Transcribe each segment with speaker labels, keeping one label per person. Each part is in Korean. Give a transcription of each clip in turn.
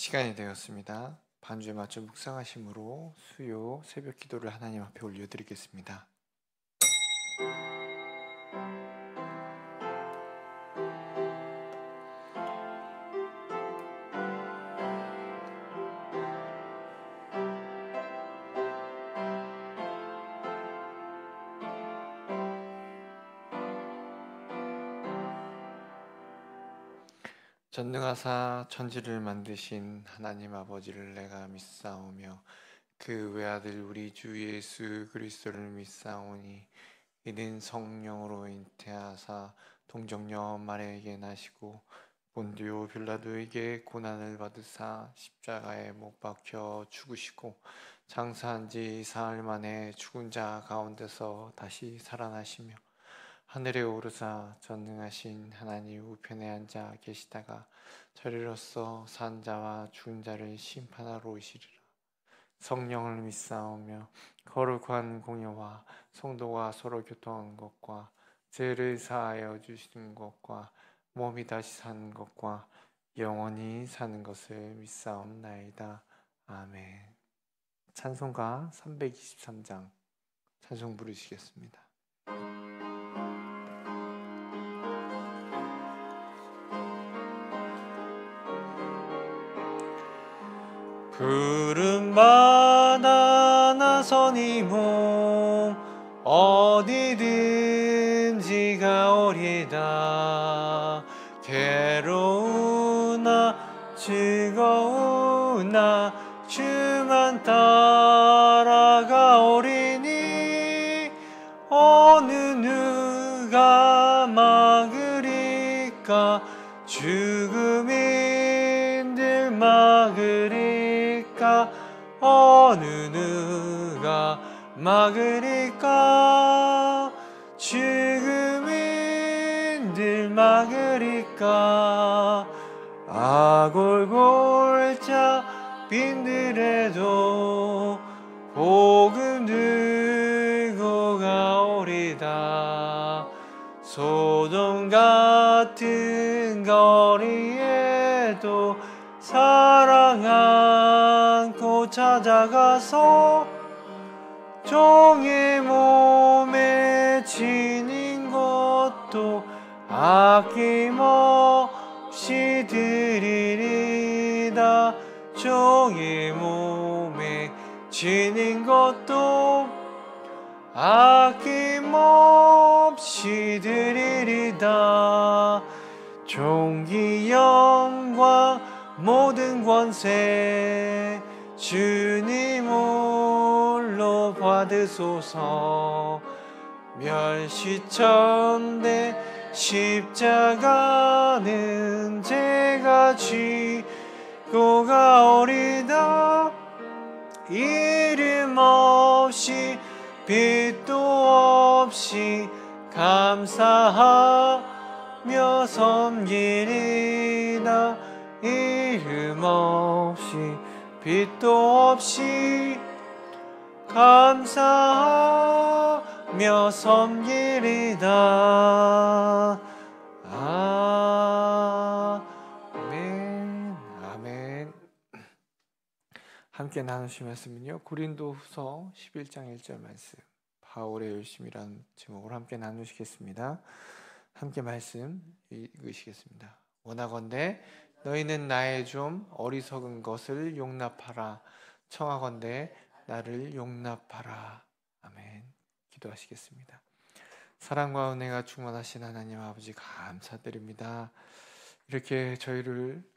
Speaker 1: 시간이 되었습니다. 반주에 맞춰 묵상하심으로 수요 새벽 기도를 하나님 앞에 올려드리겠습니다. 전능하사 천지를 만드신 하나님 아버지를 내가 믿사오며 그 외아들 우리 주 예수 그리스도를 믿사오니 이는 성령으로 잉태하사 동정녀 마리아에게 나시고 본디오 빌라도에게 고난을 받으사 십자가에 못 박혀 죽으시고 장사한 지 사흘 만에 죽은 자 가운데서 다시 살아나시며 하늘에 오르사 전능하신 하나님 우편에 앉아 계시다가 저리로서 산 자와 죽은 자를 심판하러 오시리라. 성령을 믿사오며 거룩한 공예와 성도가 서로 교통한 것과 죄를 사하여 주시는 것과 몸이 다시 사는 것과 영원히 사는 것을 믿사옵나이다. 아멘. 찬송가 323장 찬송 부르시겠습니다. 푸른바다 나선이 몸 어디든지 가오리다. 괴로우나 즐거우나 주만 따라가오리니 어느 누가 막으리까. 죽음인들 막으리까. 어느 누가 막으리까. 죽음인들 막으리까. 아골골자 빈들에도 복음 들고 가오리다. 소돔 같은 거리에도 사랑 안고 찾아가서 종의 몸에 지닌 것도 아낌없이 드리리다. 종의 몸에 지닌 것도 아낌없이 드리리다. 존귀 영광 모든 권세 주님 홀로 받으소서. 멸시천대 십자가는 제가 지고 가오리다. 이름 없이 빛도 없이 감사하며 섬기리다. 이름 없이 빛도 없이 감사하며 섬기리다. 아멘. 아멘. 함께 나누실 말씀은요, 고린도후서 11장 1절 말씀, 바울의 열심이라는 제목으로 함께 나누시겠습니다. 함께 말씀 읽으시겠습니다. 원하건대 너희는 나의 좀 어리석은 것을 용납하라. 청하건대 나를 용납하라. 아멘. 기도하시겠습니다. 사랑과 은혜가 충만하신 하나님 아버지 감사드립니다. 이렇게 저희를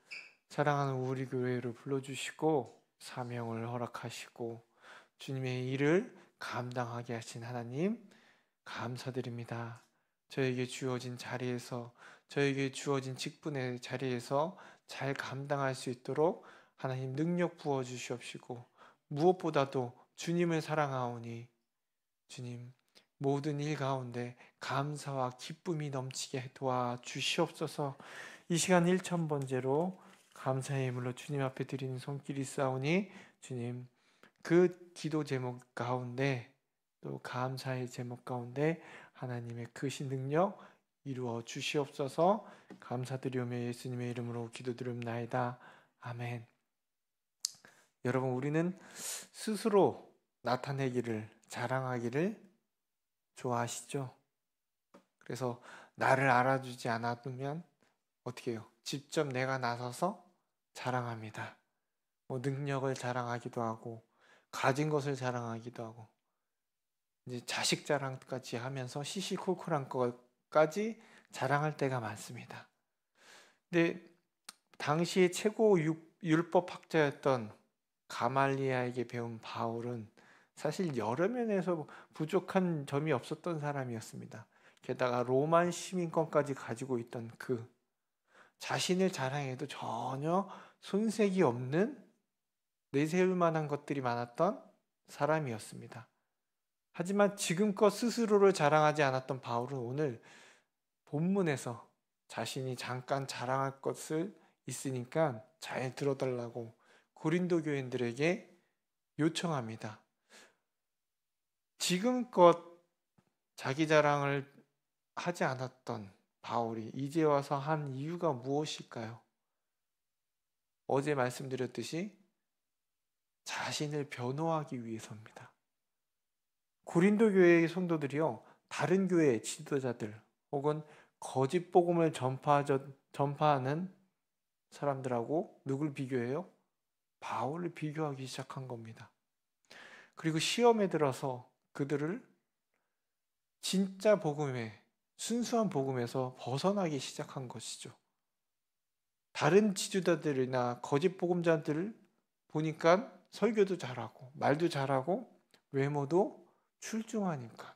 Speaker 1: 사랑하는 우리 교회로 불러주시고 사명을 허락하시고 주님의 일을 감당하게 하신 하나님 감사드립니다. 저에게 주어진 자리에서, 저에게 주어진 직분의 자리에서 잘 감당할 수 있도록 하나님 능력 부어주시옵시고, 무엇보다도 주님을 사랑하오니 주님 모든 일 가운데 감사와 기쁨이 넘치게 도와주시옵소서. 이 시간 1000번째로 감사의 예물로 주님 앞에 드리는 손길이 싸우니 주님 그 기도 제목 가운데 또 감사의 제목 가운데 하나님의 크신 능력 이루어 주시옵소서. 감사드리오며 예수님의 이름으로 기도드립나이다. 아멘. 여러분, 우리는 스스로 나타내기를, 자랑하기를 좋아하시죠? 그래서 나를 알아주지 않아두면 어떻게 해요? 직접 내가 나서서 자랑합니다. 뭐 능력을 자랑하기도 하고, 가진 것을 자랑하기도 하고, 이제 자식 자랑까지 하면서 시시콜콜한 것까지 자랑할 때가 많습니다. 근데 당시의 최고 율법 학자였던 가말리아에게 배운 바울은 사실 여러 면에서 부족한 점이 없었던 사람이었습니다. 게다가 로만 시민권까지 가지고 있던 자신을 자랑해도 전혀 손색이 없는, 내세울 만한 것들이 많았던 사람이었습니다. 하지만 지금껏 스스로를 자랑하지 않았던 바울은 오늘 본문에서 자신이 잠깐 자랑할 것을 있으니까 잘 들어달라고 고린도 교인들에게 요청합니다. 지금껏 자기 자랑을 하지 않았던 바울이 이제 와서 한 이유가 무엇일까요? 어제 말씀드렸듯이 자신을 변호하기 위해서입니다. 고린도 교회의 성도들이요, 다른 교회 지도자들 혹은 거짓 복음을 전파하는 사람들하고 누굴 비교해요? 바울을 비교하기 시작한 겁니다. 그리고 시험에 들어서 그들을 진짜 복음에, 순수한 복음에서 벗어나기 시작한 것이죠. 다른 지도자들이나 거짓 복음자들을 보니까 설교도 잘하고 말도 잘하고 외모도 출중하니까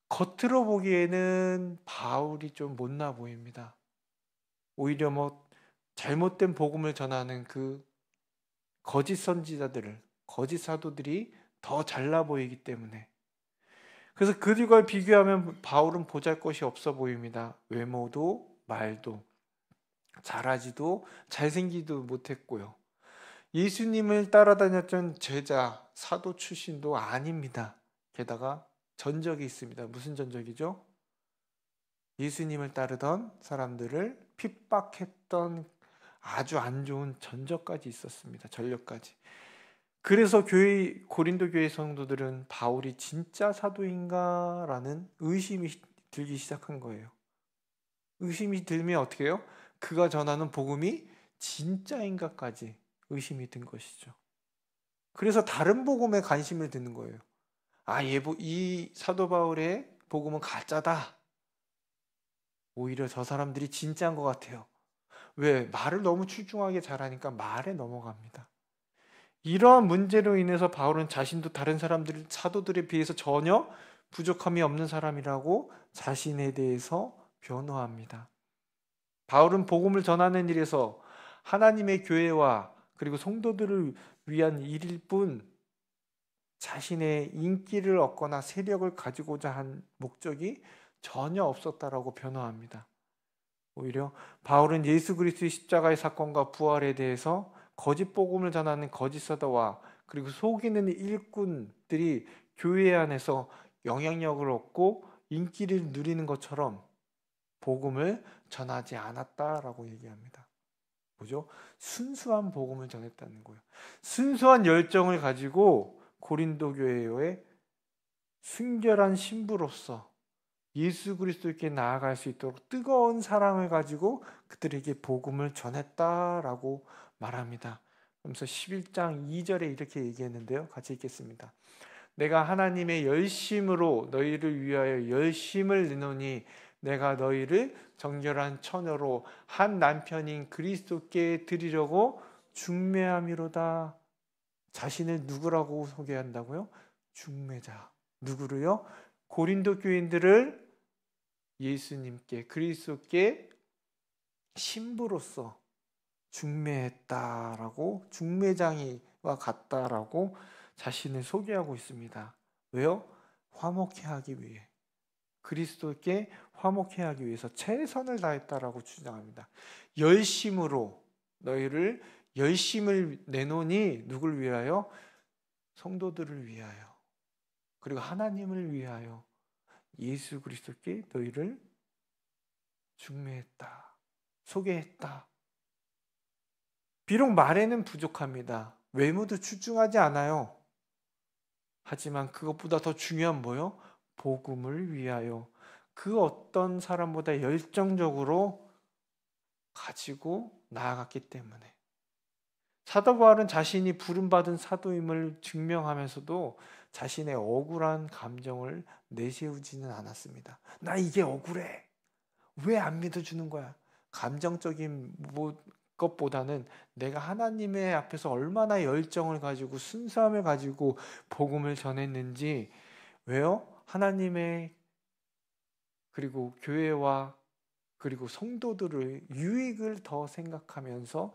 Speaker 1: 겉으로 보기에는 바울이 좀 못나 보입니다. 오히려 잘못된 복음을 전하는 거짓 선지자들을, 거짓 사도들이 더 잘나 보이기 때문에, 그래서 그들과 비교하면 바울은 보잘것이 없어 보입니다. 외모도 말도 잘하지도 잘생기도 못했고요. 예수님을 따라다녔던 제자, 사도 출신도 아닙니다. 게다가 전적이 있습니다. 무슨 전적이죠? 예수님을 따르던 사람들을 핍박했던 아주 안 좋은 전적까지 있었습니다. 전력까지. 그래서 고린도 교회 성도들은 바울이 진짜 사도인가? 라는 의심이 들기 시작한 거예요. 의심이 들면 어떻게 해요? 그가 전하는 복음이 진짜인가까지 의심이 든 것이죠. 그래서 다른 복음에 관심을 드는 거예요. 이 사도 바울의 복음은 가짜다. 오히려 저 사람들이 진짜인 것 같아요. 왜? 말을 너무 출중하게 잘하니까 말에 넘어갑니다. 이러한 문제로 인해서 바울은 자신도 다른 사도들에 비해서 전혀 부족함이 없는 사람이라고 자신에 대해서 변호합니다. 바울은 복음을 전하는 일에서 하나님의 교회와 그리고 성도들을 위한 일일 뿐 자신의 인기를 얻거나 세력을 가지고자 한 목적이 전혀 없었다라고 변호합니다. 오히려 바울은 예수 그리스도의 십자가의 사건과 부활에 대해서 거짓 복음을 전하는 거짓 사도와 그리고 속이는 일꾼들이 교회 안에서 영향력을 얻고 인기를 누리는 것처럼 복음을 전하지 않았다라고 얘기합니다. 뭐죠? 순수한 복음을 전했다는 거예요. 순수한 열정을 가지고 고린도 교회의 순결한 신부로서 예수 그리스도께 나아갈 수 있도록 뜨거운 사랑을 가지고 그들에게 복음을 전했다라고 말합니다. 그래서 11장 2절에 이렇게 얘기했는데요. 같이 읽겠습니다. 내가 하나님의 열심으로 너희를 위하여 열심을 내노니 내가 너희를 정결한 처녀로 한 남편인 그리스도께 드리려고 중매함이로다. 자신을 누구라고 소개한다고요? 중매자. 누구를요? 고린도 교인들을 예수님께, 그리스도께 신부로서 중매했다라고, 중매장이와 같다라고 자신을 소개하고 있습니다. 왜요? 화목해 하기 위해, 그리스도께 화목해 하기 위해서 최선을 다했다라고 주장합니다. 열심으로 너희를 열심을 내노니 누굴 위하여? 성도들을 위하여, 그리고 하나님을 위하여 예수 그리스도께 너희를 중매했다, 소개했다. 비록 말에는 부족합니다. 외모도 출중하지 않아요. 하지만 그것보다 더 중요한 뭐요? 복음을 위하여 그 어떤 사람보다 열정적으로 가지고 나아갔기 때문에. 사도 바울은 자신이 부름받은 사도임을 증명하면서도 자신의 억울한 감정을 내세우지는 않았습니다. 나 이게 억울해. 왜 안 믿어주는 거야? 감정적인 것보다는 내가 하나님의 앞에서 얼마나 열정을 가지고 순수함을 가지고 복음을 전했는지, 왜요? 하나님의 그리고 교회와 그리고 성도들의 유익을 더 생각하면서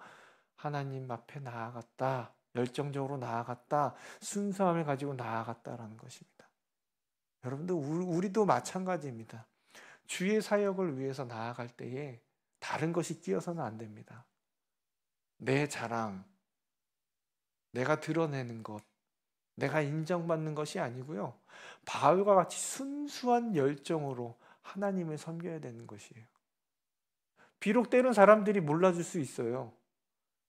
Speaker 1: 하나님 앞에 나아갔다, 열정적으로 나아갔다, 순수함을 가지고 나아갔다라는 것입니다. 여러분들, 우리도 마찬가지입니다. 주의 사역을 위해서 나아갈 때에 다른 것이 끼어서는 안 됩니다. 내 자랑, 내가 드러내는 것, 내가 인정받는 것이 아니고요. 바울과 같이 순수한 열정으로 하나님을 섬겨야 되는 것이에요. 비록 때론 사람들이 몰라줄 수 있어요.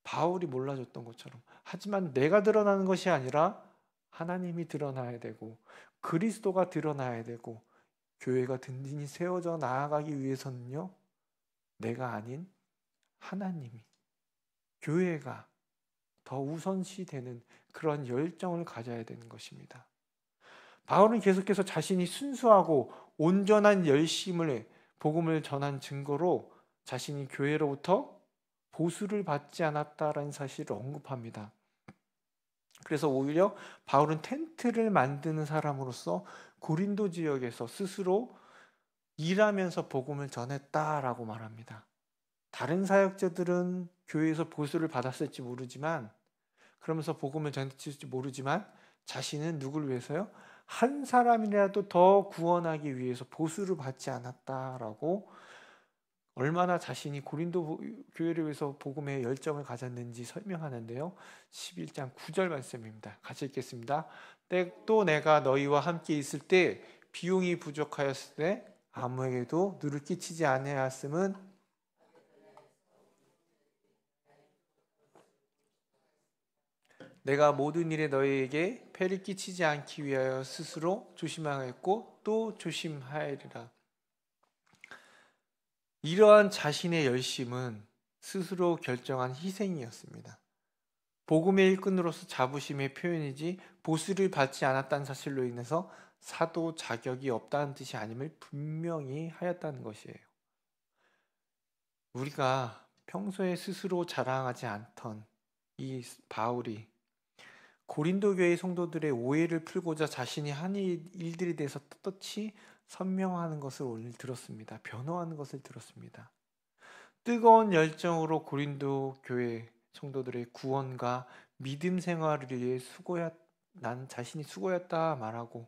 Speaker 1: 바울이 몰라줬던 것처럼. 하지만 내가 드러나는 것이 아니라 하나님이 드러나야 되고 그리스도가 드러나야 되고 교회가 든든히 세워져 나아가기 위해서는요. 내가 아닌 하나님이, 교회가 더 우선시 되는 그런 열정을 가져야 되는 것입니다. 바울은 계속해서 자신이 순수하고 온전한 열심을 복음을 전한 증거로 자신이 교회로부터 보수를 받지 않았다라는 사실을 언급합니다. 그래서 오히려 바울은 텐트를 만드는 사람으로서 고린도 지역에서 스스로 일하면서 복음을 전했다라고 말합니다. 다른 사역자들은 교회에서 보수를 받았을지 모르지만, 그러면서 복음을 전했을지 모르지만 자신은 누구를 위해서요? 한 사람이라도 더 구원하기 위해서 보수를 받지 않았다라고, 얼마나 자신이 고린도 교회를 위해서 복음의 열정을 가졌는지 설명하는데요. 11장 9절 말씀입니다. 같이 읽겠습니다. 또 내가 너희와 함께 있을 때 비용이 부족하였을 때 아무에게도 누를 끼치지 아니하였음은 내가 모든 일에 너희에게 폐를 끼치지 않기 위하여 스스로 조심하였고 또 조심하리라. 이러한 자신의 열심은 스스로 결정한 희생이었습니다. 복음의 일꾼으로서 자부심의 표현이지 보수를 받지 않았다는 사실로 인해서 사도 자격이 없다는 뜻이 아님을 분명히 하였다는 것이에요. 우리가 평소에 스스로 자랑하지 않던 이 바울이 고린도 교회 성도들의 오해를 풀고자 자신이 한 일들에 대해서 떳떳이 선명하는 것을 오늘 들었습니다. 변호하는 것을 들었습니다. 뜨거운 열정으로 고린도 교회 성도들의 구원과 믿음 생활을 위해 난 자신이 수고했다 말하고,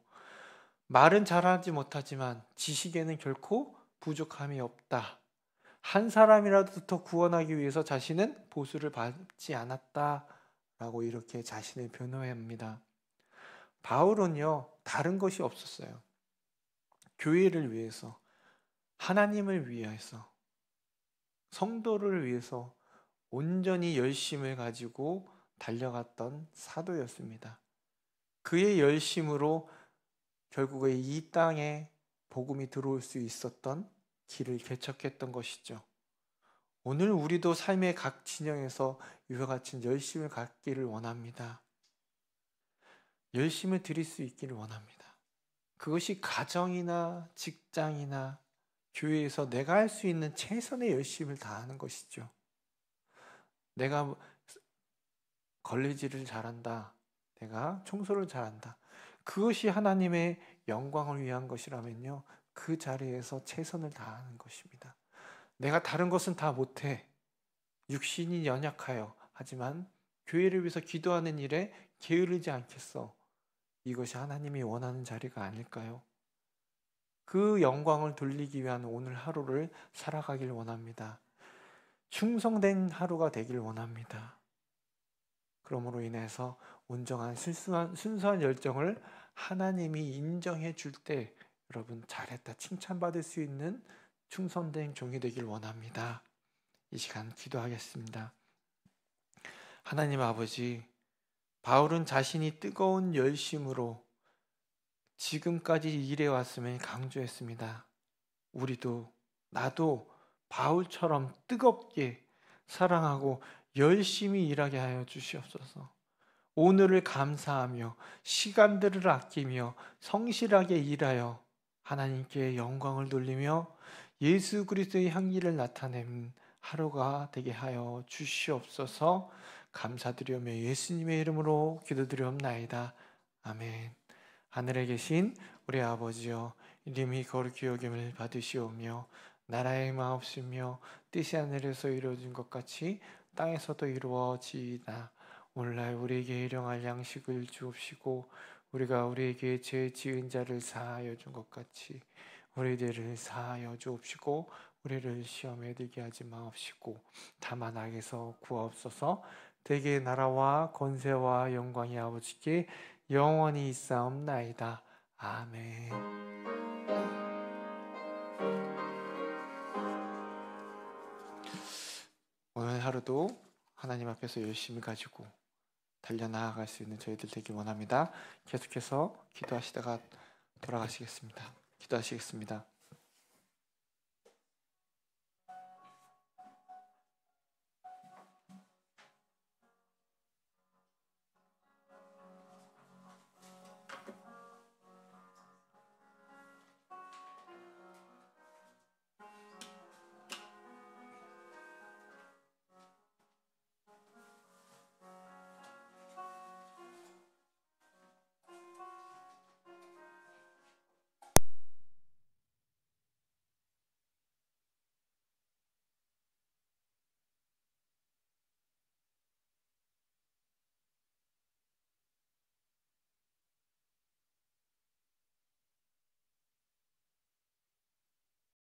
Speaker 1: 말은 잘하지 못하지만 지식에는 결코 부족함이 없다. 한 사람이라도 더 구원하기 위해서 자신은 보수를 받지 않았다라고 이렇게 자신을 변호합니다. 바울은요, 다른 것이 없었어요. 교회를 위해서, 하나님을 위해서, 성도를 위해서 온전히 열심을 가지고 달려갔던 사도였습니다. 그의 열심으로 결국에 이 땅에 복음이 들어올 수 있었던 길을 개척했던 것이죠. 오늘 우리도 삶의 각 진영에서 이와 같은 열심을 갖기를 원합니다. 열심을 드릴 수 있기를 원합니다. 그것이 가정이나 직장이나 교회에서 내가 할 수 있는 최선의 열심을 다하는 것이죠. 내가 걸레질을 잘한다, 내가 청소를 잘한다, 그것이 하나님의 영광을 위한 것이라면요, 그 자리에서 최선을 다하는 것입니다. 내가 다른 것은 다 못해, 육신이 연약하여, 하지만 교회를 위해서 기도하는 일에 게으르지 않겠어. 이것이 하나님이 원하는 자리가 아닐까요? 그 영광을 돌리기 위한 오늘 하루를 살아가길 원합니다. 충성된 하루가 되길 원합니다. 그러므로 인해서 온전한 순수한 열정을 하나님이 인정해 줄 때 여러분 잘했다 칭찬받을 수 있는 충성된 종이 되길 원합니다. 이 시간 기도하겠습니다. 하나님 아버지, 바울은 자신이 뜨거운 열심으로 지금까지 일해왔음을 강조했습니다. 우리도, 나도 바울처럼 뜨겁게 사랑하고 열심히 일하게 하여 주시옵소서. 오늘을 감사하며 시간들을 아끼며 성실하게 일하여 하나님께 영광을 돌리며 예수 그리스도의 향기를 나타내는 하루가 되게 하여 주시옵소서. 감사드리며 예수님의 이름으로 기도드리옵나이다. 아멘. 하늘에 계신 우리 아버지여, 이름이 거룩히 여김을 받으시오며 나라의 마옵시며 뜻이 하늘에서 이루어진 것 같이 땅에서도 이루어지이다. 오늘날 우리에게 일용할 양식을 주옵시고 우리가 우리에게 죄 지은 자를 사하여 준 것 같이 우리들을 사하여 주옵시고 우리를 시험에 들게 하지 마옵시고 다만 악에서 구하옵소서. 대개의 나라와 권세와 영광이 아버지께 영원히 있사옵나이다. 아멘. 오늘 하루도 하나님 앞에서 열심히 가지고 달려나아갈 수 있는 저희들 되기 원합니다. 계속해서 기도하시다가 돌아가시겠습니다. 기도하시겠습니다.